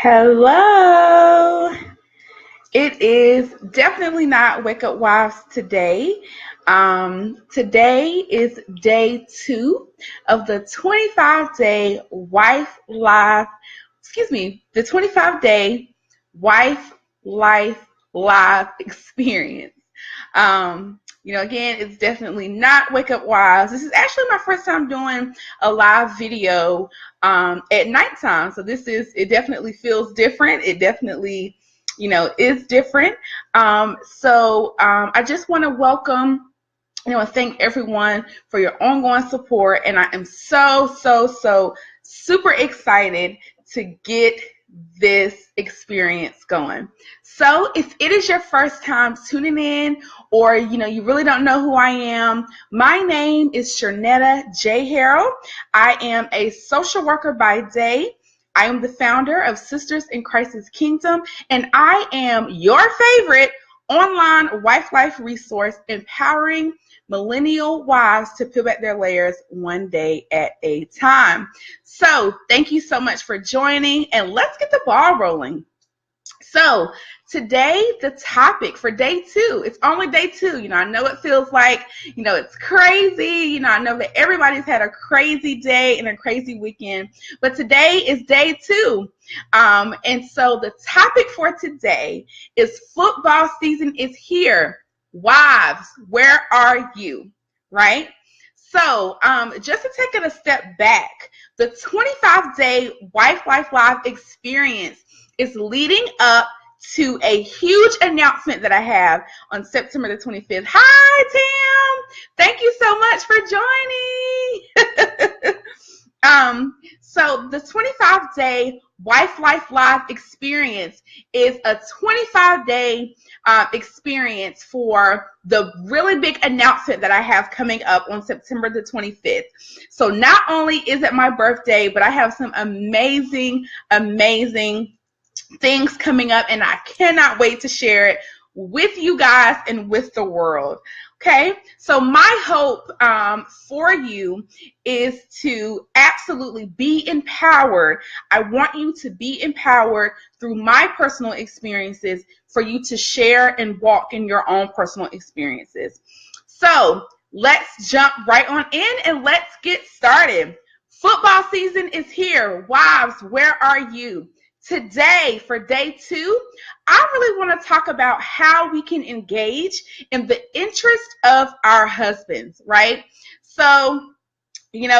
Hello. It is definitely not Wake Up Wives today. Today is day 2 of the 25-day Wife Life, the 25-day Wife Life Live experience. Again, it's definitely not Wake Up Wives. This is actually my first time doing a live video at nighttime. So it definitely feels different. It definitely, is different. I just want to welcome, and thank everyone for your ongoing support. And I am so super excited to get this experience going. So if it is your first time tuning in, or you really don't know who I am, my name is Sharnetta J. Harrell. I am a social worker by day. I am the founder of Sisters in Christ's Kingdom, and I am your favorite online wife life resource, empowering millennial wives to peel back their layers one day at a time. So thank you so much for joining, and let's get the ball rolling. So today, the topic for day 2, it's only day 2. I know it feels like, it's crazy. I know that everybody's had a crazy day and a crazy weekend, but today is day 2. And so the topic for today is football season is here. Wives, where are you? Right? So just to take it a step back, the 25-day Wife Life Live experience is leading up to a huge announcement that I have on September the 25th. Hi, Tim. Thank you so much for joining. So the 25-day Wife Life Live experience is a 25-day experience for the really big announcement that I have coming up on September the 25th. So not only is it my birthday, but I have some amazing things coming up, and I cannot wait to share it with you guys and with the world. Okay, so my hope for you is to absolutely be empowered. I want you to be empowered through my personal experiences for you to share and walk in your own personal experiences. So let's jump right on in and let's get started. Football season is here. Wives, where are you? Today, for day 2, I really want to talk about how we can engage in the interest of our husbands, right? So,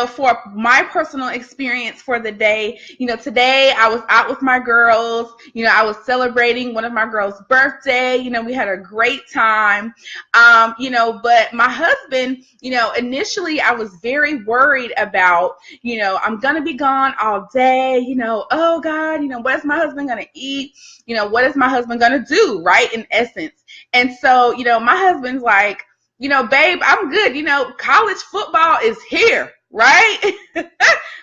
for my personal experience for the day, today I was out with my girls. I was celebrating one of my girls' birthday. We had a great time. But my husband, initially I was very worried about, I'm going to be gone all day. Oh God, what is my husband going to eat? What is my husband going to do? Right. In essence. And so, my husband's like, babe, I'm good. College football is here. Right?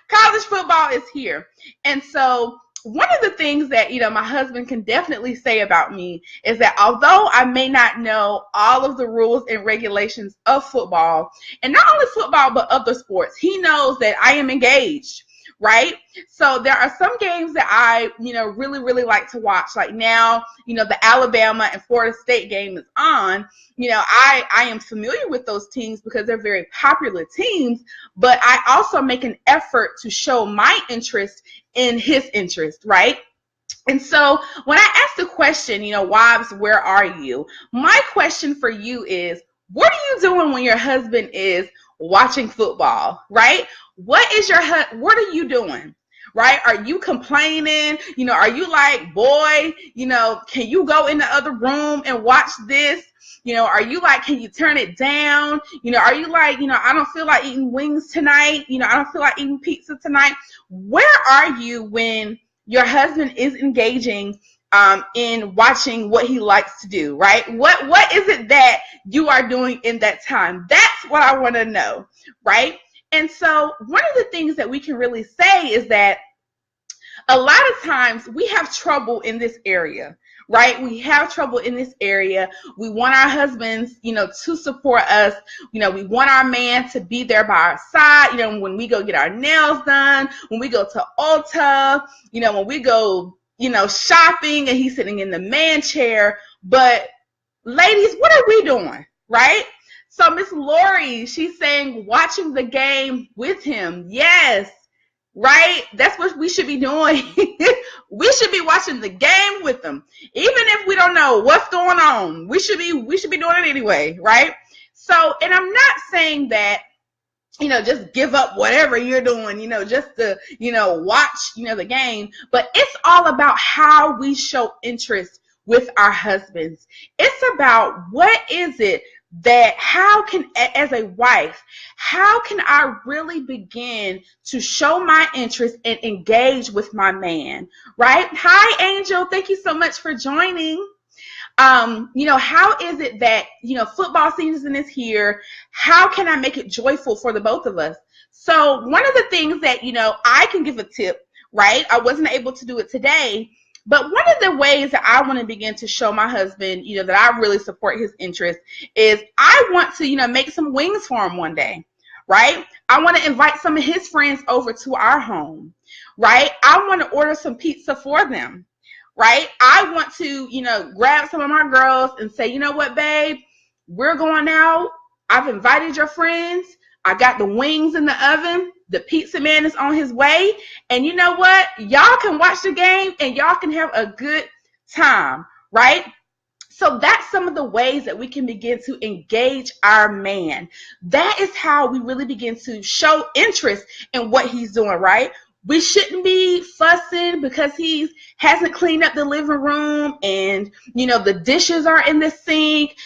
College football is here. And so one of the things that, my husband can definitely say about me is that although I may not know all of the rules and regulations of football, and not only football, but other sports, he knows that I am engaged. Right? So there are some games that I, really like to watch. Like now, the Alabama and Florida State game is on. I am familiar with those teams because they're very popular teams, but I also make an effort to show my interest in his interest, right? And so when I ask the question, wives, where are you? My question for you is, what are you doing when your husband is watching football, right? What are you doing? Right? Are you complaining? Are you like, boy, can you go in the other room and watch this? Are you like, can you turn it down? Are you like, I don't feel like eating wings tonight. I don't feel like eating pizza tonight. Where are you when your husband is engaging in watching what he likes to do, right? What is it that you are doing in that time? That's what I want to know, right? And so one of the things that we can really say is that a lot of times we have trouble in this area, right? We have trouble in this area. We want our husbands, to support us. We want our man to be there by our side, when we go get our nails done, when we go to Ulta, when we go shopping and he's sitting in the man chair. But ladies, what are we doing, right? So Miss Lori, she's saying watching the game with him. Yes, right? That's what we should be doing. We should be watching the game with them. Even if we don't know what's going on, we should be doing it anyway, right? So, and I'm not saying that, just give up whatever you're doing, just to, watch, the game. But it's all about how we show interest with our husbands. It's about what is it that as a wife, how can I really begin to show my interest and engage with my man, right? Hi, Angel. Thank you so much for joining. How is it that, football season is here? How can I make it joyful for the both of us? So one of the things that, I can give a tip, right? I wasn't able to do it today, but one of the ways that I want to begin to show my husband, that I really support his interest is I want to, make some wings for him one day, right? I want to invite some of his friends over to our home, right? I want to order some pizza for them. Right? I want to, grab some of my girls and say, you know what, babe, we're going out. I've invited your friends. I got the wings in the oven. The pizza man is on his way. And you know what? Y'all can watch the game and y'all can have a good time, right? So that's some of the ways that we can begin to engage our man. That is how we really begin to show interest in what he's doing, right? We shouldn't be fussing because he hasn't cleaned up the living room and, the dishes are in the sink,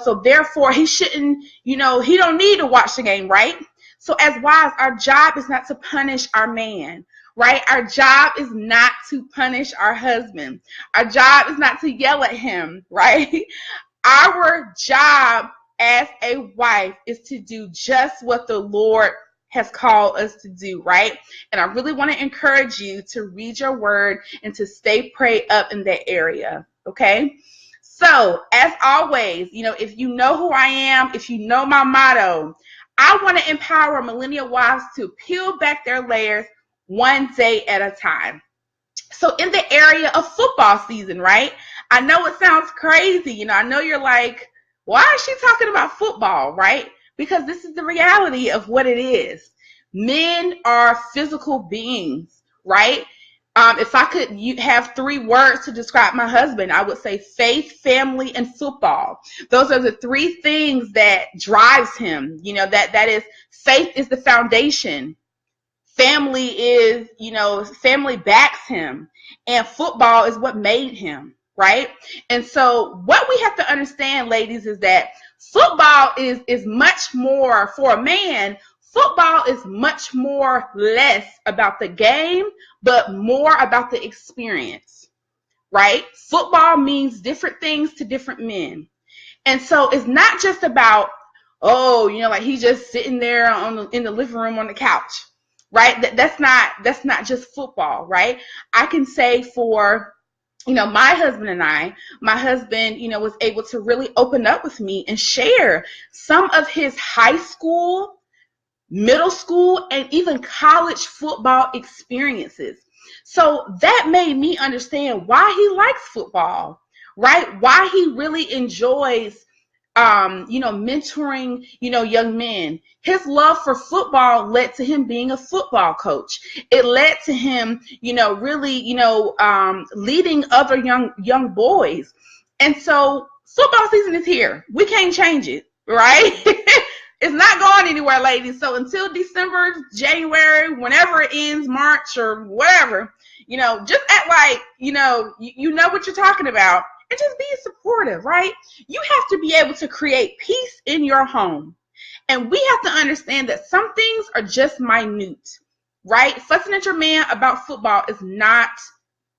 so therefore he shouldn't, he don't need to watch the game, right? So as wives, our job is not to punish our man, right? Our job is not to punish our husband. Our job is not to yell at him, right? Our job as a wife is to do just what the Lord has called us to do, right? And I really want to encourage you to read your word and to stay prayed up in that area, okay? So, as always, if you know who I am, if you know my motto, I want to empower millennial wives to peel back their layers one day at a time. So, in the area of football season, right? I know it sounds crazy. I know you're like, why is she talking about football, right? Because this is the reality of what it is. Men are physical beings, right? If I could have 3 words to describe my husband, I would say faith, family, and football. Those are the 3 things that drives him. That is, faith is the foundation. Family is, family backs him. And football is what made him, right? And so what we have to understand, ladies, is that football is much more, for a man, football is much more less about the game, but more about the experience, right? Football means different things to different men. And so it's not just about, like he's just sitting there in the living room on the couch, right? That's not just football, right? I can say for my husband and my husband, was able to really open up with me and share some of his high school, middle school, and even college football experiences. So that made me understand why he likes football, right? Why he really enjoys mentoring, young men. His love for football led to him being a football coach. It led to him, really, leading other young boys. And so football season is here. We can't change it, right? It's not going anywhere, ladies. So until December, January, whenever it ends, March or whatever, just act like, you know what you're talking about. And just be supportive, right? You have to be able to create peace in your home. And we have to understand that some things are just minute, right? Fussing at your man about football is not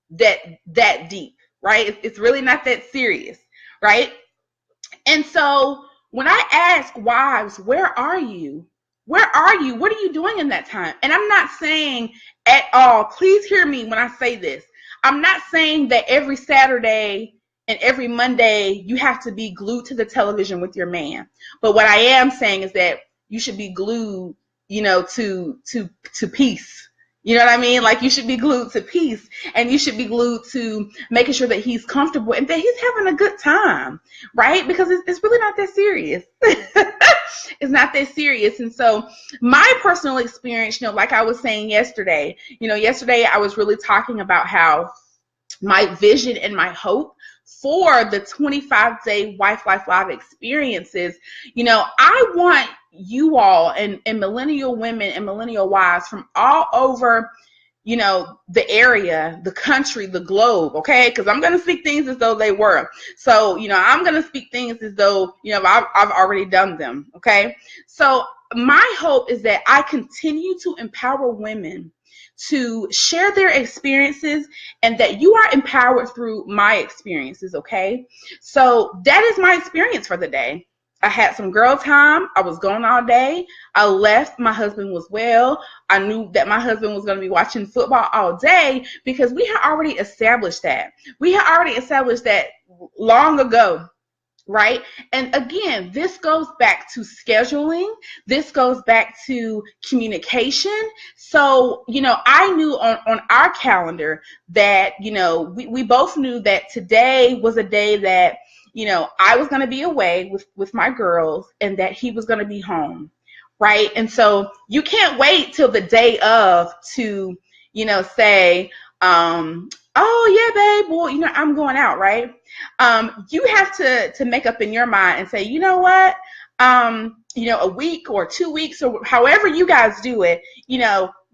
that deep, right? It's really not that serious, right? And so when I ask wives, where are you? Where are you? What are you doing in that time? And I'm not saying at all, please hear me when I say this. I'm not saying that every Saturday and every Monday, you have to be glued to the television with your man. But what I am saying is that you should be glued, to peace, You know what I mean? Like, you should be glued to peace, and you should be glued to making sure that he's comfortable and that he's having a good time, right? Because it's really not that serious. It's not that serious. And so my personal experience, like I was saying yesterday, yesterday I was really talking about how my vision and my hope for the 25-day Wife Life Live experiences, I want you all and millennial women and millennial wives from all over, the area, the country, the globe, okay? Because I'm going to speak things as though they were. So, I'm going to speak things as though, I've already done them, okay? So my hope is that I continue to empower women to share their experiences, and that you are empowered through my experiences, okay? So that is my experience for the day. I had some girl time. I was gone all day. I left. My husband was well. I knew that my husband was going to be watching football all day because we had already established that. We had already established that long ago. Right? And again, this goes back to scheduling. This goes back to communication. So, I knew on our calendar that, we both knew that today was a day that, I was going to be away with my girls and that he was going to be home. Right? And so you can't wait till the day of to, say, oh yeah, babe, well, I'm going out, right? You have to make up in your mind and say, you know what, a week or 2 weeks or however you guys do it,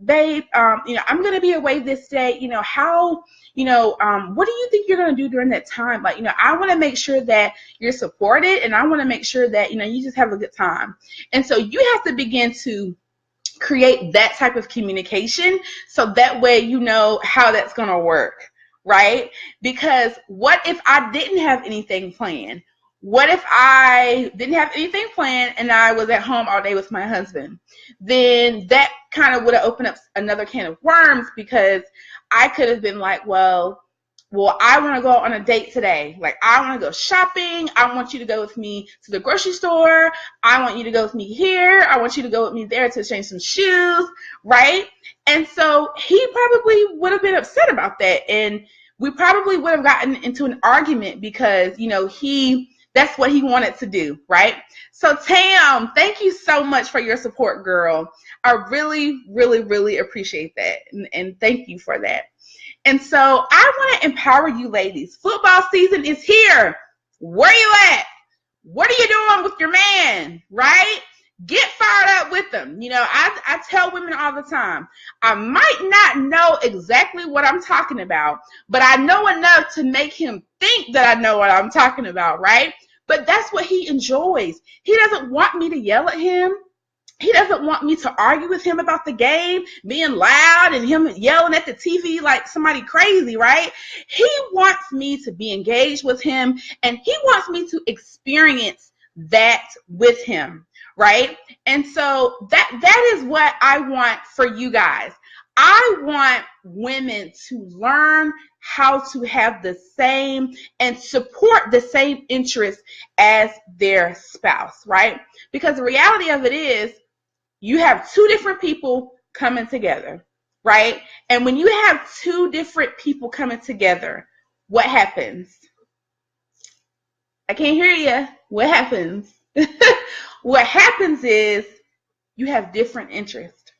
babe, I'm going to be away this day. How, what do you think you're going to do during that time? Like, I want to make sure that you're supported, and I want to make sure that, you just have a good time. And so you have to begin to create that type of communication, so that way you know how that's going to work, right? Because what if I didn't have anything planned? What if I didn't have anything planned and I was at home all day with my husband? Then that kind of would have opened up another can of worms, because I could have been like, well, I want to go on a date today. Like, I want to go shopping. I want you to go with me to the grocery store. I want you to go with me here. I want you to go with me there to change some shoes, right? And so he probably would have been upset about that. And we probably would have gotten into an argument because, that's what he wanted to do, right? So Tam, thank you so much for your support, girl. I really, really, really appreciate that. And thank you for that. And so I want to empower you ladies. Football season is here. Where you at? What are you doing with your man, right? Get fired up with them. I tell women all the time, I might not know exactly what I'm talking about, but I know enough to make him think that I know what I'm talking about, right? But that's what he enjoys. He doesn't want me to yell at him. He doesn't want me to argue with him about the game, being loud and him yelling at the TV like somebody crazy, right? He wants me to be engaged with him, and he wants me to experience that with him, right? And so that is what I want for you guys. I want women to learn how to have the same and support the same interests as their spouse, right? Because the reality of it is, you have two different people coming together, right? And when you have two different people coming together, what happens? I can't hear you. What happens? What happens is you have different interests.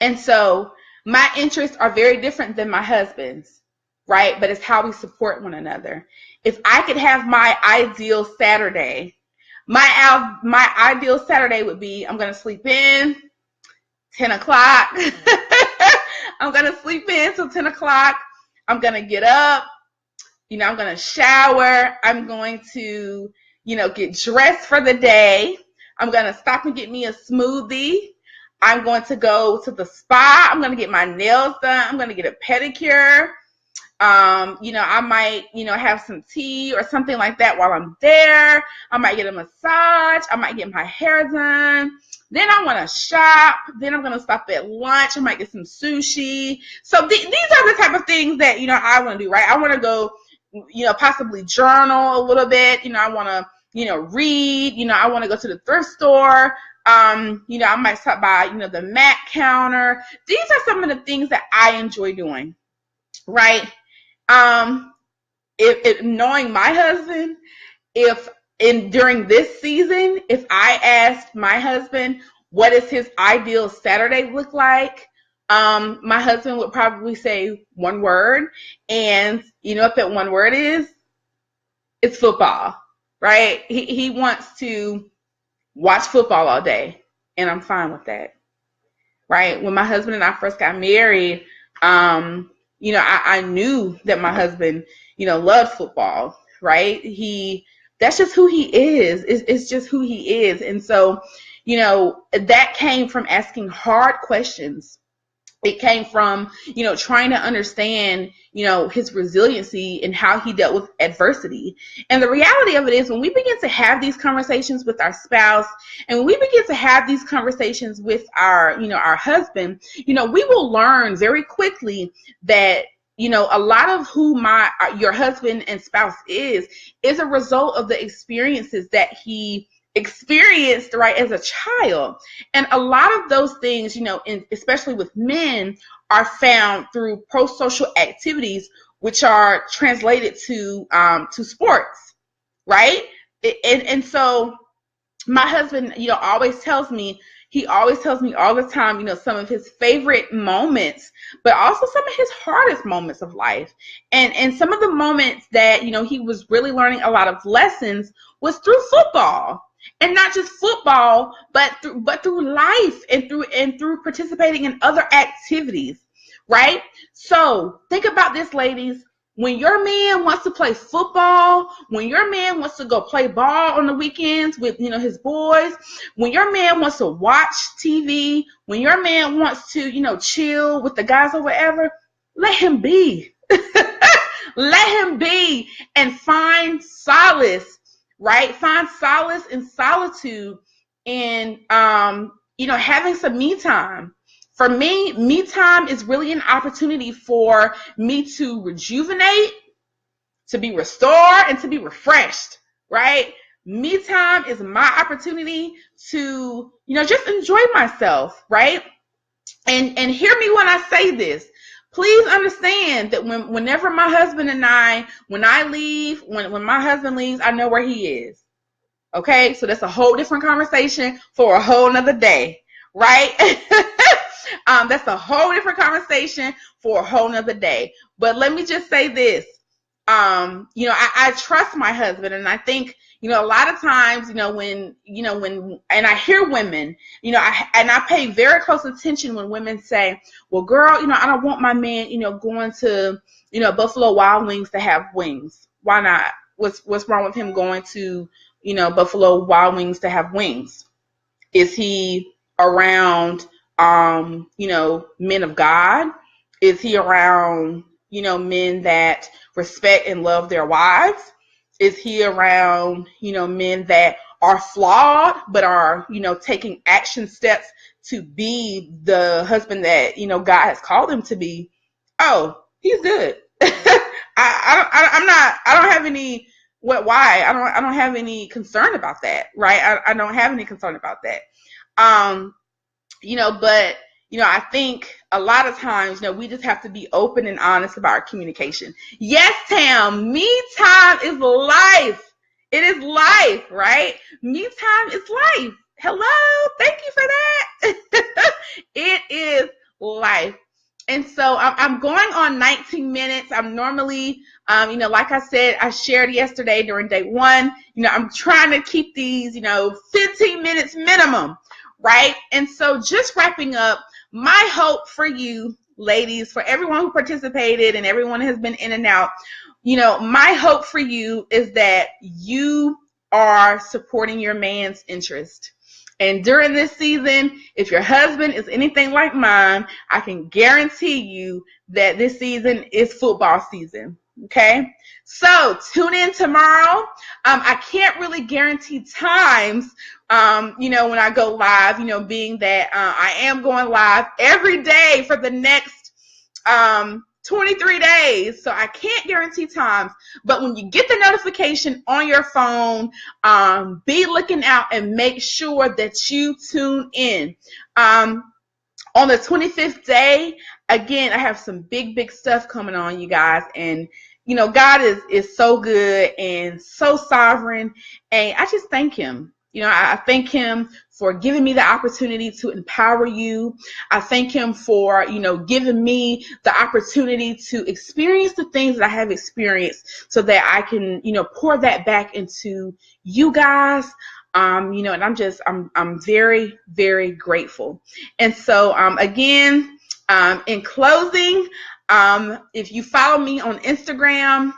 And so my interests are very different than my husband's, right? But it's how we support one another. If I could have my ideal Saturday, my ideal Saturday would be, I'm going to sleep in 10 o'clock. I'm going to sleep in till 10 o'clock. I'm going to get up. I'm going to shower. I'm going to, get dressed for the day. I'm going to stop and get me a smoothie. I'm going to go to the spa. I'm going to get my nails done. I'm going to get a pedicure. I might, have some tea or something like that while I'm there. I might get a massage. I might get my hair done. Then I want to shop. Then I'm going to stop at lunch. I might get some sushi. So these are the type of things that, I want to do, right? I want to go, possibly journal a little bit. I want to, read. I want to go to the thrift store. I might stop by, the Mac counter. These are some of the things that I enjoy doing, right? If knowing my husband, during this season, if I asked my husband what does his ideal Saturday look like, my husband would probably say one word, and you know what that one word is? It's football, right? He wants to watch football all day, and I'm fine with that, right? When my husband and I first got married, I knew that my husband, loved football, right? That's just who he is. It's just who he is. And so, that came from asking hard questions. It came from, trying to understand, his resiliency and how he dealt with adversity. And the reality of it is, when we begin to have these conversations with our spouse, and when we begin to have these conversations with our husband, we will learn very quickly that, a lot of who your husband and spouse is a result of the experiences that he experienced, right, as a child. And a lot of those things, especially with men, are found through pro-social activities, which are translated to sports, right? And so my husband, always tells me all the time, some of his favorite moments, but also some of his hardest moments of life. And some of the moments that, he was really learning a lot of lessons was through football. And not just football, but through life and through participating in other activities, right? So think about this, ladies. When your man wants to play football, when your man wants to go play ball on the weekends with, his boys, when your man wants to watch TV, when your man wants to, chill with the guys or whatever, let him be. Let him be and find solace, right? Find solace and solitude in, having some me time. For me, me time is really an opportunity for me to rejuvenate, to be restored, and to be refreshed, right? Me time is my opportunity to, just enjoy myself, right? And hear me when I say this. Please understand that whenever my husband and when my husband leaves, I know where he is. Okay? So that's a whole different conversation for a whole nother day, right? That's a whole different conversation for a whole nother day. But let me just say this. I trust my husband, and I think, a lot of times, when and I hear women, I pay very close attention when women say, well, girl, I don't want my man, going to, Buffalo Wild Wings to have wings. Why not? What's wrong with him going to, Buffalo Wild Wings to have wings? Is he around, men of God? Is he around, men that respect and love their wives? Is he around, men that are flawed but are, taking action steps to be the husband that, God has called him to be? Oh, he's good. I don't have any concern about that, right? I don't have any concern about that. But I think a lot of times, we just have to be open and honest about our communication. Yes, Tam, me time is life. It is life, right? Me time is life. Hello, thank you for that. It is life. And so I'm going on 19 minutes. I'm normally, like I said, I shared yesterday during day one, I'm trying to keep these, 15 minutes minimum, right? And so just wrapping up, my hope for you, ladies, for everyone who participated and everyone has been in and out, my hope for you is that you are supporting your man's interest. And during this season, if your husband is anything like mine, I can guarantee you that this season is football season. Okay? So tune in tomorrow. I can't really guarantee times, when I go live, being that I am going live every day for the next 23 days. So I can't guarantee times, but when you get the notification on your phone, be looking out and make sure that you tune in. On the 25th day, again, I have some big stuff coming on, you guys. And, you know, God is so good and so sovereign. And I just thank him. You know, I thank him for giving me the opportunity to empower you. I thank him for, you know, giving me the opportunity to experience the things that I have experienced so that I can, you know, pour that back into you guys. You know, and I'm very grateful. And so, again, in closing, if you follow me on Instagram,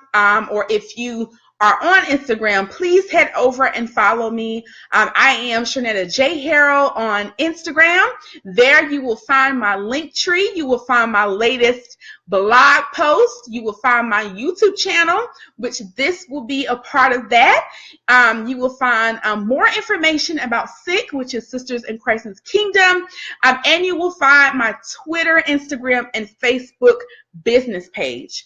or if you are on Instagram, please head over and follow me. I am Sharnetta J. Harrell on Instagram. There you will find my link tree. You will find my latest blog post. You will find my YouTube channel, which this will be a part of that. You will find more information about SIC, which is Sisters in Christ's Kingdom. And you will find my Twitter, Instagram, and Facebook business page.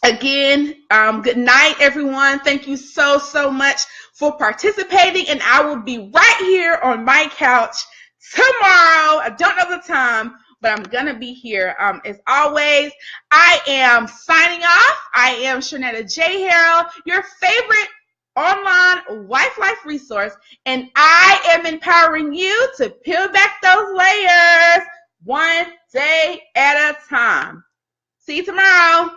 Again, good night, everyone. Thank you so much for participating. And I will be right here on my couch tomorrow. I don't know the time, but I'm going to be here. As always, I am signing off. I am Sharnetta J. Harrell, your favorite online wife life resource. And I am empowering you to peel back those layers one day at a time. See you tomorrow.